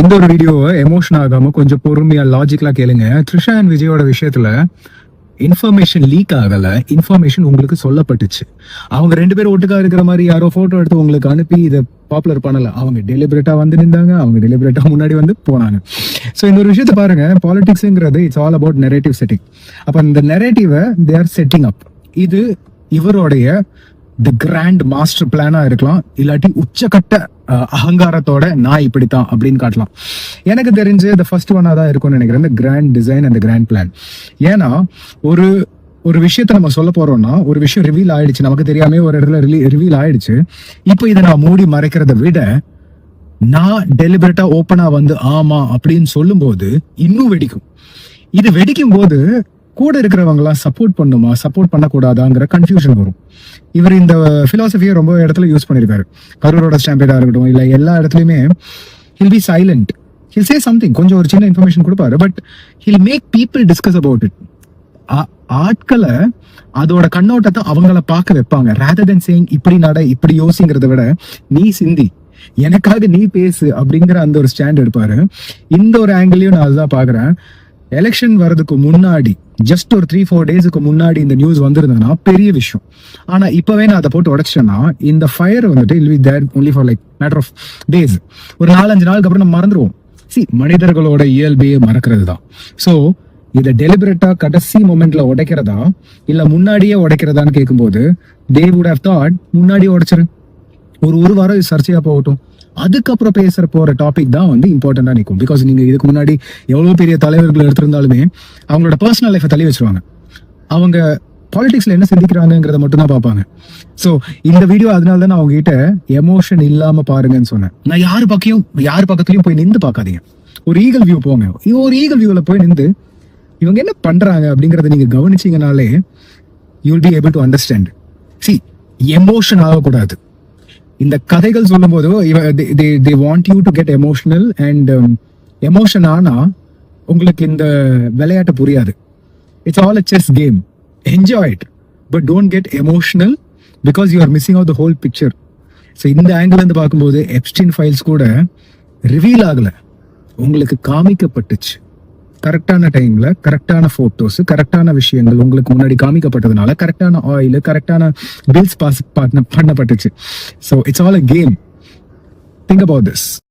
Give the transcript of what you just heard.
எந்த ஒரு வீடியோவை எமோஷன் ஆகாம கொஞ்சம் பொறுமையா லாஜிக்கலா கேளுங்க. த்ரிஷா அண்ட் விஜயோட விஷயத்துல இன்ஃபர்மேஷன் லீக் ஆகல, இன்ஃபர்மேஷன் உங்களுக்கு சொல்லப்பட்டுச்சு. அவங்க 2 பேரும் ஒட்டுக்கா இருக்கிற மாதிரி யாரோ போட்டோ எடுத்து உங்களுக்கு அனுப்பி இதை பாப்புலர் பண்ணல. அவங்க டெலிபரேட்டா வந்து நின்றாங்க, அவங்க டெலிபரேட்டா முன்னாடி வந்து போனாங்க. ஸோ இந்த ஒரு விஷயத்த பாருங்க, பாலிடிக்ஸ்ங்கிறது it's all about narrative setting. அப்ப இந்த நெரேட்டிவை தே ஆர் செட்டிங் அப். இது இவருடைய தி கிராண்ட் மாஸ்டர் பிளானா இருக்கலாம், இல்லாட்டி உச்சக்கட்ட அகங்காரத்தோட நான் இப்படித்தான் அப்படின்னு காட்டலாம். எனக்கு தெரிஞ்சு இந்த ஃபர்ஸ்ட் ஒன்னா தான் இருக்கும்னு நினைக்கிறேன், இந்த grand design and grand plan. ஏன்னா ஒரு விஷயத்த நம்ம சொல்ல போறோம்னா, ஒரு விஷயம் ரிவீல் ஆயிடுச்சு, நமக்கு தெரியாம ஒரு இடத்துல ரிவீல் ஆயிடுச்சு. இப்போ இதை நான் மூடி மறைக்கிறத விட நான் டெலிபரேட்டா ஓப்பனா வந்து ஆமா அப்படின்னு சொல்லும் போது இன்னும் வெடிக்கும். இது வெடிக்கும் போது கூட இருக்கிறவங்க எல்லாம் சப்போர்ட் பண்ணுமா சப்போர்ட் பண்ணக்கூடாதாங்கிற கன்ஃபியூஷன் வரும். இவர் இந்த பிலாசபியை ரொம்ப இடத்துல யூஸ் பண்ணிருக்காரு. கரூரோட ஸ்டாம்பேடா இருக்கட்டும், இல்ல எல்லா இடத்துலயுமே he'll be silent, he'll say something, கொஞ்சம் ஒரு சின்ன இன்ஃபர்மேஷன் கொடுப்பாரு, but he'll make people discuss about it. ஆட்களை அதோட கண்ணோட்டத்தை அவங்கள பார்க்க வைப்பாங்க. ரேதர் தென் சேயிங் இப்படி நட இப்படி யோசிங்கிறத விட நீ சிந்தி, எனக்காக நீ பேசு அப்படிங்கிற அந்த ஒரு ஸ்டாண்ட் எடுப்பாரு. இந்த ஒரு ஆங்கிளையும் நான் அதுதான் பாக்குறேன். எலெக்ஷன் வர்றதுக்கு முன்னாடி ஜஸ்ட் ஒரு 3-4 டேஸுக்கு முன்னாடி இந்த நியூஸ் வந்திருந்ததுன்னா பெரிய விஷயம். ஆனா இப்பவே நான் அதை போட்டு உடைச்சிட்டேன்னா இந்த ஃபயர் வந்துட்டு will be there only for like matter of days. ஒரு 4-5 நாளுக்கு அப்புறம் நம்ம மறந்துடுவோம். மனிதர்களோட இயல்பையே மறக்கிறது தான். ஸோ இதை டெலிபரேட்டா கடைசி மொமெண்ட்ல உடைக்கிறதா இல்ல முன்னாடியே உடைக்கிறதான்னு கேட்கும்போது தே வுட் ஹேவ் தாட் முன்னாடியே உடைச்சிரு, ஒரு வாரம் சர்ச்சையா போகட்டும், அதுக்கப்புறம் பேசுற போற டாபிக் தான் வந்து இம்பார்ட்டண்டா நிற்கும். பிகாஸ் நீங்க இதுக்கு முன்னாடி எவ்வளவு பெரிய தலைவர்கள் எடுத்திருந்தாலுமே அவங்களோட பர்சனல் லைஃபை தள்ளி வச்சிருவாங்க. அவங்க பாலிடிக்ஸ்ல என்ன சிந்திக்கிறாங்கிறத மட்டும் தான் பார்ப்பாங்க. ஸோ இந்த வீடியோ அதனால தான் நான் உங்ககிட்ட எமோஷன் இல்லாம பாருங்கன்னு சொன்னேன். நான் யார் பக்கத்துலயும் போய் நின்று பார்க்காதீங்க, ஒரு ஈகல் வியூ போங்க. ஒரு ஈகல் வியூல போய் நின்று இவங்க என்ன பண்றாங்க அப்படிங்கறத நீங்க கவனிச்சீங்கனாலே you will be able to understand. Emotion ஆகக்கூடாது. இந்த கதைகள் சொல்லும் போது they want you to get emotional and emotion ஆனா உங்களுக்கு இந்த விளையாட்டு புரியாது. It's all a chess game. Enjoy it, but don't get emotional because you are missing out the whole picture. So இந்த ஆங்கிள் இருந்து பார்க்கும்போது எப்ஸ்டீன் ஃபைல்ஸ் கூட reveal ஆகல, உங்களுக்கு காமிக்கப்பட்டுச்சு. கரெக்டான டைம்ல கரெக்டான போட்டோஸ், கரெக்டான விஷயங்கள் உங்களுக்கு முன்னாடி காமிக்கப்பட்டதுனால கரெக்டான ஆயில், கரெக்டான பில்ஸ் பாஸ் பண்ணப்பட்டுச்சு. So it's all a game. Think about this.